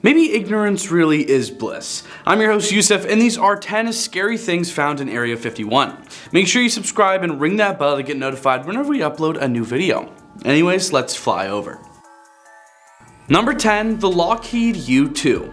Maybe ignorance really is bliss. I'm your host Youssef, and these are 10 scary things found in Area 51. Make sure you subscribe and ring that bell to get notified whenever we upload a new video. Anyways, let's fly over. Number 10. The Lockheed U-2.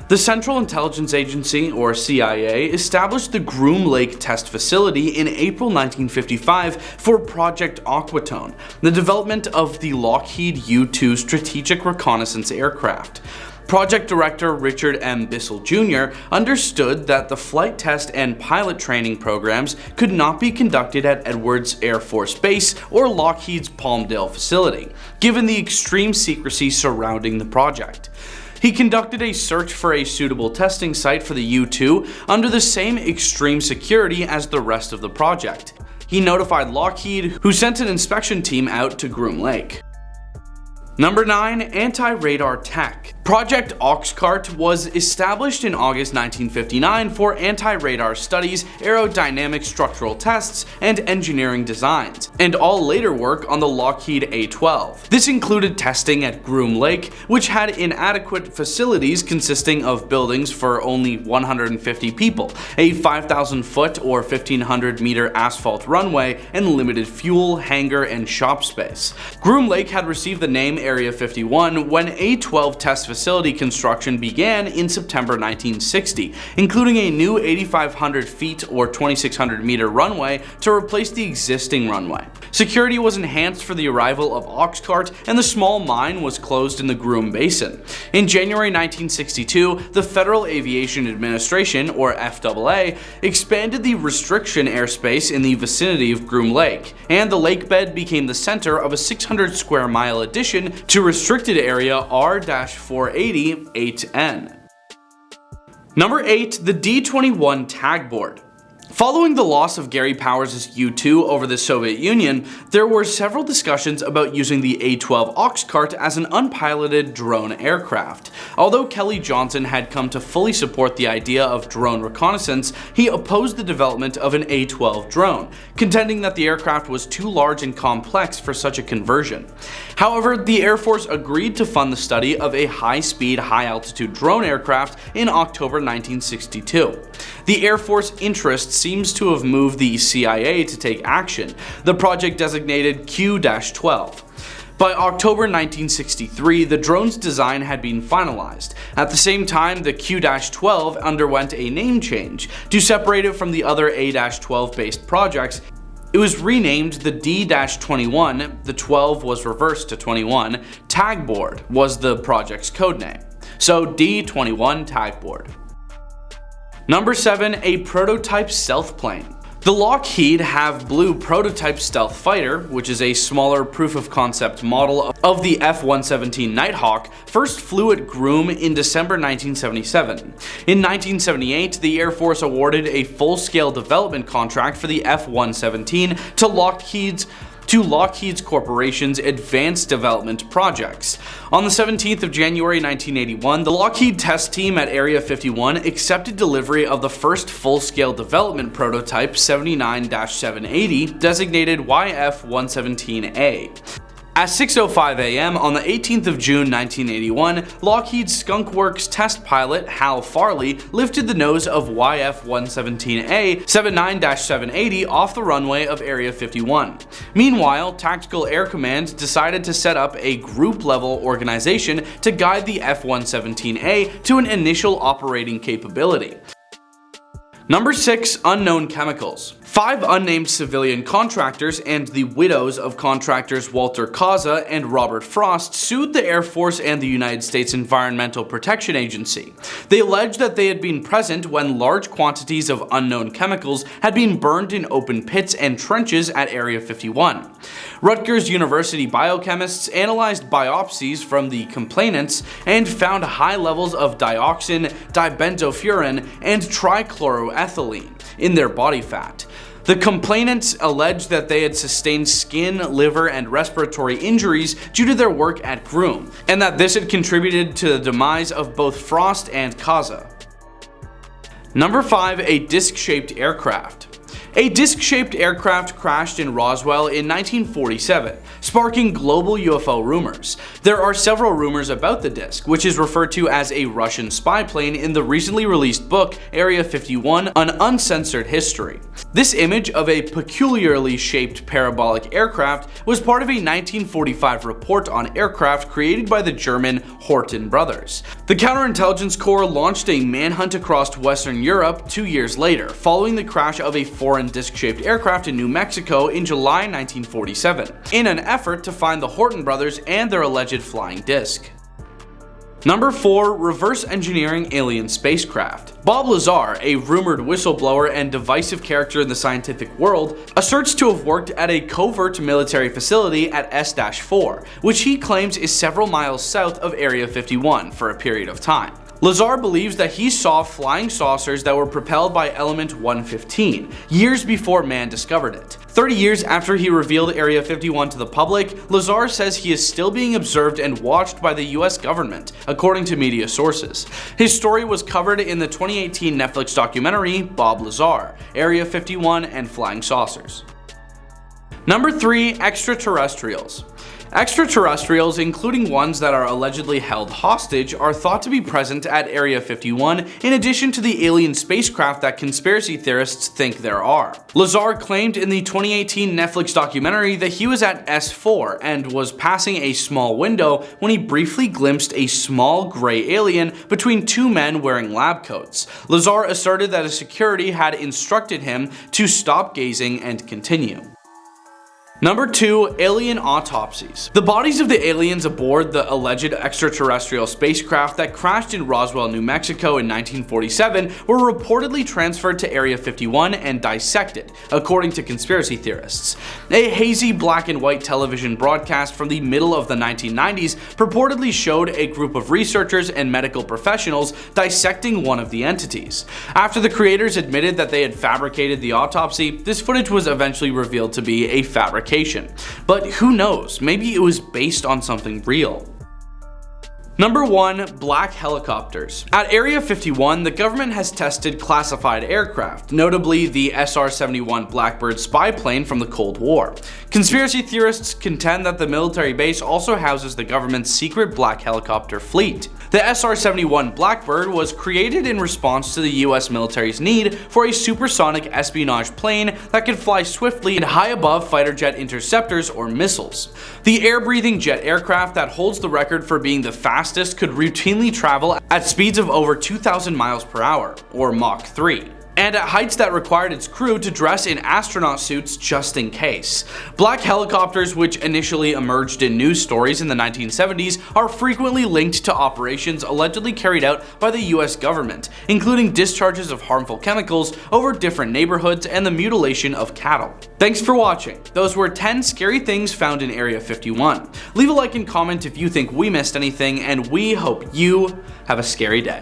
The Central Intelligence Agency, or CIA, established the Groom Lake Test Facility in April 1955 for Project Aquatone, the development of the Lockheed U-2 strategic reconnaissance aircraft. Project Director Richard M. Bissell Jr. understood that the flight test and pilot training programs could not be conducted at Edwards Air Force Base or Lockheed's Palmdale facility, given the extreme secrecy surrounding the project. He conducted a search for a suitable testing site for the U-2 under the same extreme security as the rest of the project. He notified Lockheed, who sent an inspection team out to Groom Lake. Number 9. Anti-radar tech. Project Oxcart was established in August 1959 for anti-radar studies, aerodynamic structural tests, and engineering designs, and all later work on the Lockheed A-12. This included testing at Groom Lake, which had inadequate facilities consisting of buildings for only 150 people, a 5,000 foot or 1,500 meter asphalt runway, and limited fuel, hangar, and shop space. Groom Lake had received the name Area 51 when A-12 test facility construction began in September 1960, including a new 8,500 feet or 2,600 meter runway to replace the existing runway. Security was enhanced for the arrival of Oxcart, and the small mine was closed in the Groom Basin. In January 1962, the Federal Aviation Administration, or FAA, expanded the restriction airspace in the vicinity of Groom Lake, and the lake bed became the center of a 600 square mile addition to restricted area R-480-8N. Number 8. The D-21 Tagboard. Following the loss of Gary Powers' U-2 over the Soviet Union, there were several discussions about using the A-12 Oxcart as an unpiloted drone aircraft. Although Kelly Johnson had come to fully support the idea of drone reconnaissance, he opposed the development of an A-12 drone, contending that the aircraft was too large and complex for such a conversion. However, the Air Force agreed to fund the study of a high-speed, high-altitude drone aircraft in October 1962. The Air Force interest seems to have moved the CIA to take action, the project designated Q-12. By October 1963, the drone's design had been finalized. At the same time, the Q-12 underwent a name change. To separate it from the other A-12 based projects, it was renamed the D-21, the 12 was reversed to 21, Tagboard was the project's codename. So D-21 Tagboard. Number 7. A prototype stealth plane. The Lockheed Have Blue prototype stealth fighter, which is a smaller proof-of-concept model of the F-117 Nighthawk, first flew at Groom in December 1977. In 1978, the Air Force awarded a full-scale development contract for the F-117 to Lockheed's Corporation's Advanced Development Projects. On the 17th of January 1981, the Lockheed test team at Area 51 accepted delivery of the first full-scale development prototype 79-780, designated YF-117A. At 6:05 a.m. on the 18th of June 1981, Lockheed Skunk Works test pilot Hal Farley lifted the nose of YF-117A 79-780 off the runway of Area 51. Meanwhile, Tactical Air Command decided to set up a group-level organization to guide the F-117A to an initial operating capability. Number 6. Unknown chemicals. 5 unnamed civilian contractors and the widows of contractors Walter Causa and Robert Frost sued the Air Force and the United States Environmental Protection Agency. They alleged that they had been present when large quantities of unknown chemicals had been burned in open pits and trenches at Area 51. Rutgers University biochemists analyzed biopsies from the complainants and found high levels of dioxin, dibenzofuran, and trichloroethylene in their body fat. The complainants alleged that they had sustained skin, liver, and respiratory injuries due to their work at Groom, and that this had contributed to the demise of both Frost and Causa. Number 5. A disc-shaped aircraft. A disc-shaped aircraft crashed in Roswell in 1947, sparking global UFO rumors. There are several rumors about the disc, which is referred to as a Russian spy plane in the recently released book Area 51: An Uncensored History. This image of a peculiarly shaped parabolic aircraft was part of a 1945 report on aircraft created by the German Horten brothers. The Counterintelligence Corps launched a manhunt across Western Europe 2 years later, following the crash of a foreign disc-shaped aircraft in New Mexico in July 1947, in an effort to find the Horten brothers and their alleged flying disc. Number 4. Reverse engineering alien spacecraft. Bob Lazar, a rumored whistleblower and divisive character in the scientific world, asserts to have worked at a covert military facility at S-4, which he claims is several miles south of Area 51 for a period of time. Lazar believes that he saw flying saucers that were propelled by element 115, years before man discovered it. 30 years after he revealed Area 51 to the public, Lazar says he is still being observed and watched by the US government, according to media sources. His story was covered in the 2018 Netflix documentary Bob Lazar, Area 51 and Flying Saucers. Number 3. Extraterrestrials. Extraterrestrials, including ones that are allegedly held hostage, are thought to be present at Area 51 in addition to the alien spacecraft that conspiracy theorists think there are. Lazar claimed in the 2018 Netflix documentary that he was at S4 and was passing a small window when he briefly glimpsed a small gray alien between two men wearing lab coats. Lazar asserted that a security had instructed him to stop gazing and continue. Number 2. Alien autopsies. The bodies of the aliens aboard the alleged extraterrestrial spacecraft that crashed in Roswell, New Mexico in 1947 were reportedly transferred to Area 51 and dissected, according to conspiracy theorists. A hazy black and white television broadcast from the middle of the 1990s purportedly showed a group of researchers and medical professionals dissecting one of the entities. After the creators admitted that they had fabricated the autopsy, this footage was eventually revealed to be a fabrication. But who knows, maybe it was based on something real. Number 1. Black helicopters. At Area 51, the government has tested classified aircraft, notably the SR-71 Blackbird spy plane from the Cold War. Conspiracy theorists contend that the military base also houses the government's secret black helicopter fleet. The SR-71 Blackbird was created in response to the US military's need for a supersonic espionage plane that could fly swiftly and high above fighter jet interceptors or missiles. The air-breathing jet aircraft that holds the record for being the fastest could routinely travel at speeds of over 2,000 miles per hour, or Mach 3. And at heights that required its crew to dress in astronaut suits just in case. Black helicopters, which initially emerged in news stories in the 1970s, are frequently linked to operations allegedly carried out by the US government, including discharges of harmful chemicals over different neighborhoods and the mutilation of cattle. Thanks for watching. Those were 10 scary things found in Area 51. Leave a like and comment if you think we missed anything, and we hope you have a scary day.